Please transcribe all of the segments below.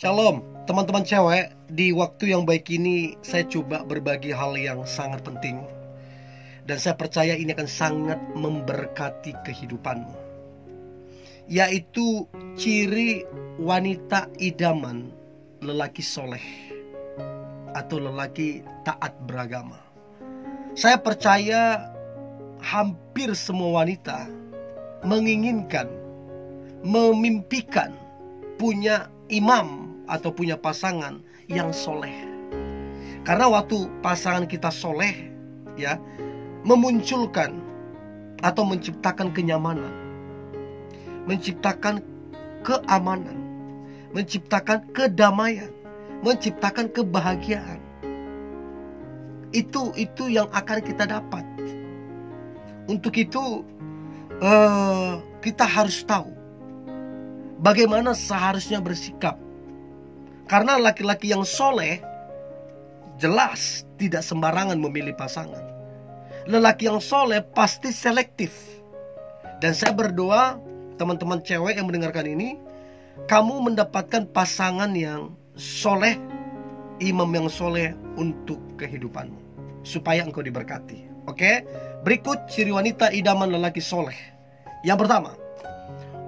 Shalom, teman-teman cewek. Di waktu yang baik ini saya coba berbagi hal yang sangat penting, dan saya percaya ini akan sangat memberkati kehidupanmu, yaitu ciri wanita idaman lelaki soleh atau lelaki taat beragama. Saya percaya hampir semua wanita menginginkan, memimpikan punya imam atau punya pasangan yang soleh. Karena waktu pasangan kita soleh, ya, memunculkan atau menciptakan kenyamanan, menciptakan keamanan, menciptakan kedamaian, menciptakan kebahagiaan. Itu yang akan kita dapat. Untuk itu kita harus tahu bagaimana seharusnya bersikap. Karena laki-laki yang soleh jelas tidak sembarangan memilih pasangan. Lelaki yang soleh pasti selektif. Dan saya berdoa, teman-teman cewek yang mendengarkan ini, kamu mendapatkan pasangan yang soleh, imam yang soleh untuk kehidupanmu, supaya engkau diberkati. Oke? Berikut ciri wanita idaman lelaki soleh. Yang pertama,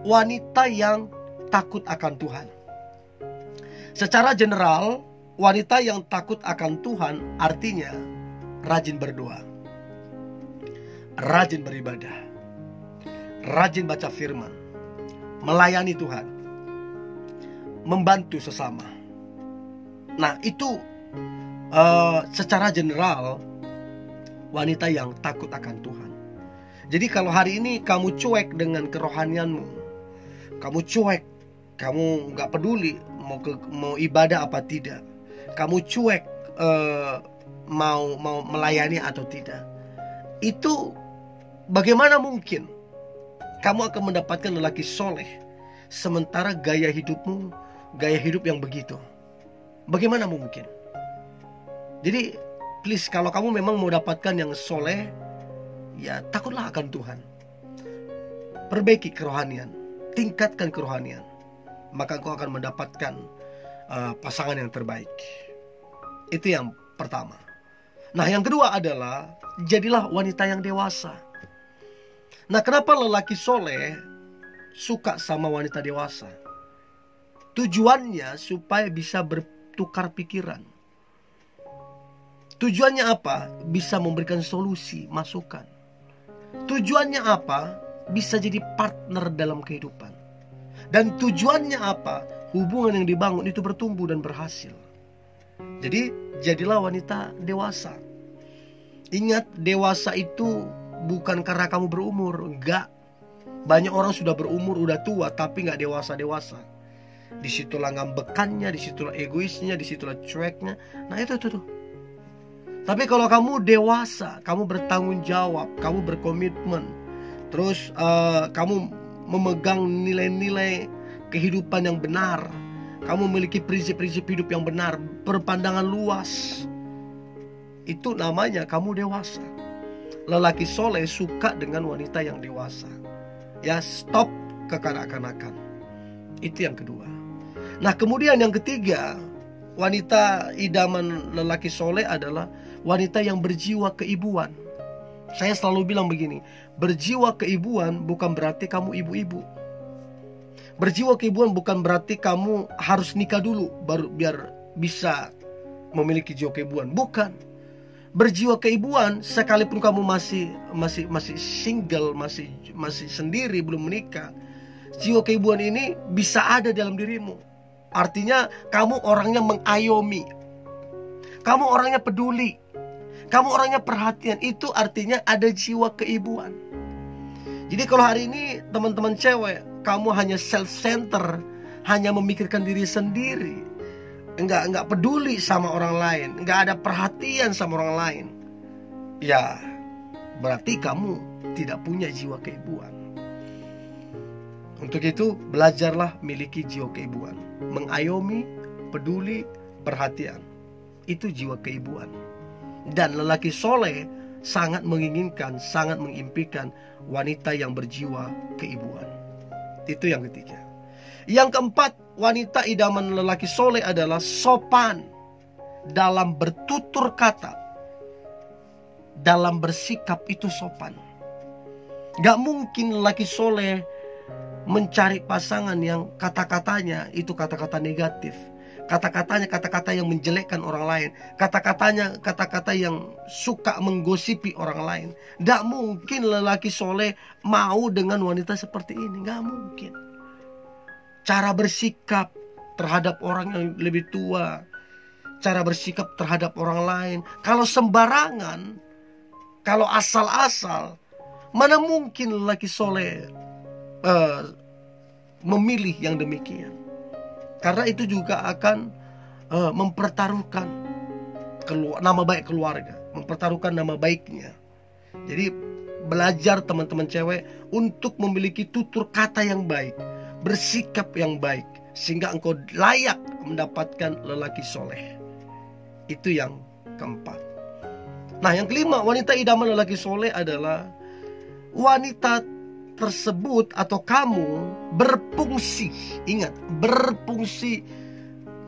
wanita yang takut akan Tuhan. Secara general, wanita yang takut akan Tuhan artinya rajin berdoa, rajin beribadah, rajin baca firman, melayani Tuhan, membantu sesama. Nah, itu secara general wanita yang takut akan Tuhan. Jadi kalau hari ini kamu cuek dengan kerohanianmu, kamu cuek, kamu gak peduli mau ibadah apa tidak, kamu cuek mau melayani atau tidak, itu bagaimana mungkin kamu akan mendapatkan lelaki soleh sementara gaya hidupmu gaya hidup yang begitu? Bagaimana mungkin? Jadi please, kalau kamu memang mau dapatkan yang soleh, ya takutlah akan Tuhan. Perbaiki kerohanian, tingkatkan kerohanian, maka engkau akan mendapatkan pasangan yang terbaik. Itu yang pertama. Nah, yang kedua adalah jadilah wanita yang dewasa. Nah, kenapa lelaki soleh suka sama wanita dewasa? Tujuannya supaya bisa bertukar pikiran. Tujuannya apa? Bisa memberikan solusi, masukan. Tujuannya apa? Bisa jadi partner dalam kehidupan. Dan tujuannya apa? Hubungan yang dibangun itu bertumbuh dan berhasil. Jadi jadilah wanita dewasa. Ingat, dewasa itu bukan karena kamu berumur. Enggak. Banyak orang sudah berumur, udah tua, tapi gak dewasa-dewasa. Disitulah ngambekannya, disitulah egoisnya, disitulah cueknya. Nah itu tuh. Tapi kalau kamu dewasa, kamu bertanggung jawab, kamu berkomitmen, terus kamu memegang nilai-nilai kehidupan yang benar, kamu memiliki prinsip-prinsip hidup yang benar, berpandangan luas, itu namanya kamu dewasa. Lelaki soleh suka dengan wanita yang dewasa. Ya, stop kekanak-kanakan. Itu yang kedua. Nah, kemudian yang ketiga, wanita idaman lelaki soleh adalah wanita yang berjiwa keibuan. Saya selalu bilang begini, berjiwa keibuan bukan berarti kamu ibu-ibu. Berjiwa keibuan bukan berarti kamu harus nikah dulu baru biar bisa memiliki jiwa keibuan. Bukan. Berjiwa keibuan sekalipun kamu masih single, masih sendiri, belum menikah, jiwa keibuan ini bisa ada dalam dirimu. Artinya kamu orangnya mengayomi, kamu orangnya peduli, kamu orangnya perhatian. Itu artinya ada jiwa keibuan. Jadi kalau hari ini teman-teman cewek, kamu hanya self-center, hanya memikirkan diri sendiri, enggak peduli sama orang lain, enggak ada perhatian sama orang lain, ya berarti kamu tidak punya jiwa keibuan. Untuk itu belajarlah miliki jiwa keibuan, mengayomi, peduli, perhatian. Itu jiwa keibuan. Dan lelaki soleh sangat menginginkan, sangat mengimpikan wanita yang berjiwa keibuan. Itu yang ketiga. Yang keempat, wanita idaman lelaki soleh adalah sopan dalam bertutur kata, dalam bersikap itu sopan. Gak mungkin lelaki soleh mencari pasangan yang kata-katanya itu kata-kata negatif, kata-katanya kata-kata yang menjelekkan orang lain, kata-katanya kata-kata yang suka menggosipi orang lain. Gak mungkin lelaki soleh mau dengan wanita seperti ini, gak mungkin. Cara bersikap terhadap orang yang lebih tua, cara bersikap terhadap orang lain, kalau sembarangan, kalau asal-asal, mana mungkin lelaki soleh memilih yang demikian. Karena itu juga akan mempertaruhkan nama baik keluarga, mempertaruhkan nama baiknya. Jadi belajar teman-teman cewek untuk memiliki tutur kata yang baik, bersikap yang baik, sehingga engkau layak mendapatkan lelaki soleh. Itu yang keempat. Nah, yang kelima, wanita idaman lelaki soleh adalah wanita tersebut atau kamu berfungsi, ingat, berfungsi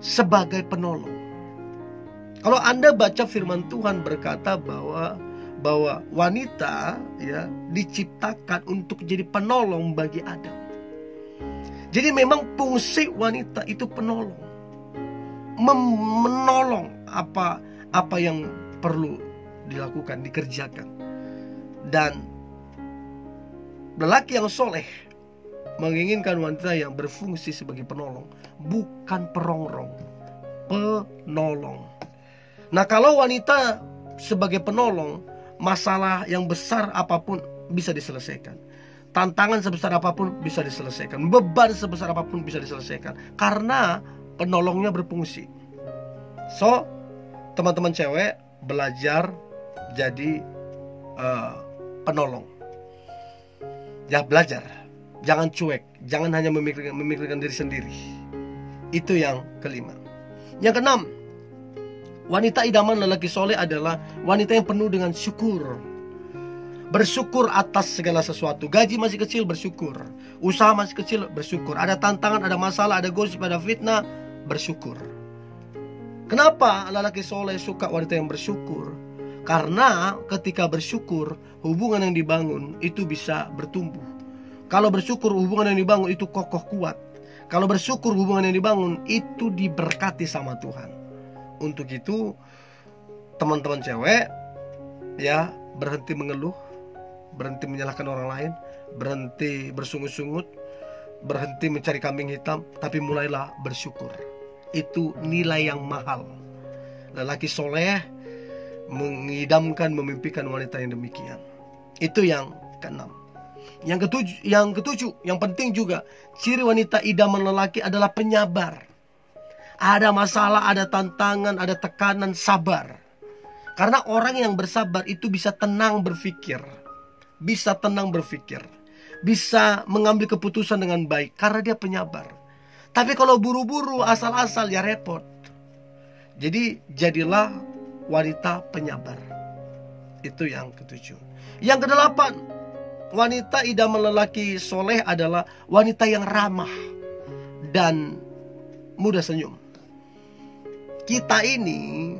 sebagai penolong. Kalau Anda baca firman Tuhan berkata bahwa wanita ya diciptakan untuk jadi penolong bagi Adam. Jadi memang fungsi wanita itu penolong, menolong apa yang perlu dilakukan, dikerjakan. Dan lelaki yang soleh menginginkan wanita yang berfungsi sebagai penolong, bukan perongrong, penolong. Nah, kalau wanita sebagai penolong, masalah yang besar apapun bisa diselesaikan, tantangan sebesar apapun bisa diselesaikan, beban sebesar apapun bisa diselesaikan, karena penolongnya berfungsi. So, teman-teman cewek, belajar jadi penolong. Ya, belajar, jangan cuek, jangan hanya memikirkan diri sendiri. Itu yang kelima. Yang keenam, wanita idaman lelaki soleh adalah wanita yang penuh dengan syukur. Bersyukur atas segala sesuatu. Gaji masih kecil, bersyukur. Usaha masih kecil, bersyukur. Ada tantangan, ada masalah, ada gosip, ada fitnah, bersyukur. Kenapa lelaki soleh suka wanita yang bersyukur? Karena ketika bersyukur, hubungan yang dibangun itu bisa bertumbuh. Kalau bersyukur, hubungan yang dibangun itu kokoh kuat. Kalau bersyukur, hubungan yang dibangun itu diberkati sama Tuhan. Untuk itu, teman-teman cewek, ya, berhenti mengeluh, berhenti menyalahkan orang lain, berhenti bersungut-sungut, berhenti mencari kambing hitam, tapi mulailah bersyukur. Itu nilai yang mahal. Lelaki soleh mengidamkan, memimpikan wanita yang demikian. Itu yang keenam. Yang ketujuh, yang penting juga, ciri wanita idaman lelaki adalah penyabar. Ada masalah, ada tantangan, ada tekanan, sabar. Karena orang yang bersabar itu bisa tenang berpikir, bisa tenang berpikir, bisa mengambil keputusan dengan baik karena dia penyabar. Tapi kalau buru-buru asal-asal ya repot. Jadi jadilah wanita penyabar. Itu yang ketujuh. Yang kedelapan, wanita idaman lelaki soleh adalah wanita yang ramah dan mudah senyum. Kita ini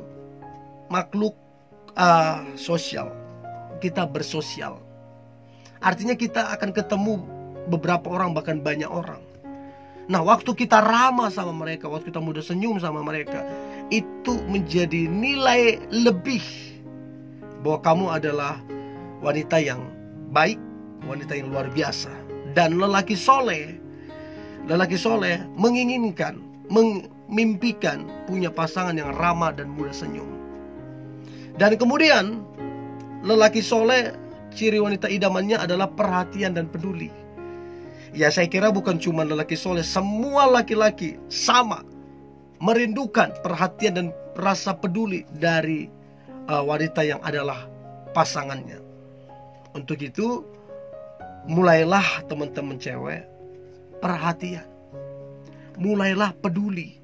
makhluk sosial. Kita bersosial. Artinya kita akan ketemu beberapa orang, bahkan banyak orang. Nah, waktu kita ramah sama mereka, waktu kita mudah senyum sama mereka, itu menjadi nilai lebih bahwa kamu adalah wanita yang baik, wanita yang luar biasa. Dan lelaki soleh menginginkan, memimpikan punya pasangan yang ramah dan mudah senyum. Dan kemudian lelaki soleh, ciri wanita idamannya adalah perhatian dan peduli. Ya, saya kira bukan cuma lelaki soleh, semua laki-laki sama merindukan perhatian dan rasa peduli dari wanita yang adalah pasangannya. Untuk itu, mulailah teman-teman cewek perhatian, mulailah peduli.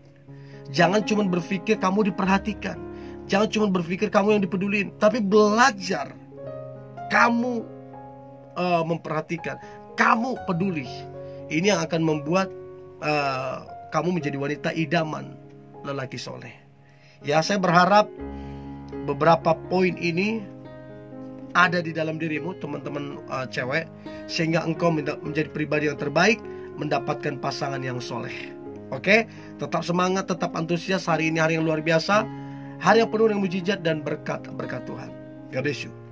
Jangan cuma berpikir kamu diperhatikan, jangan cuma berpikir kamu yang dipedulin, tapi belajar kamu memperhatikan, kamu peduli. Ini yang akan membuat kamu menjadi wanita idaman lelaki soleh. Ya, saya berharap beberapa poin ini ada di dalam dirimu, teman-teman cewek, sehingga engkau menjadi pribadi yang terbaik, mendapatkan pasangan yang soleh. Oke, tetap semangat, tetap antusias. Hari ini hari yang luar biasa, hari yang penuh dengan mujizat dan berkat Tuhan. God bless you.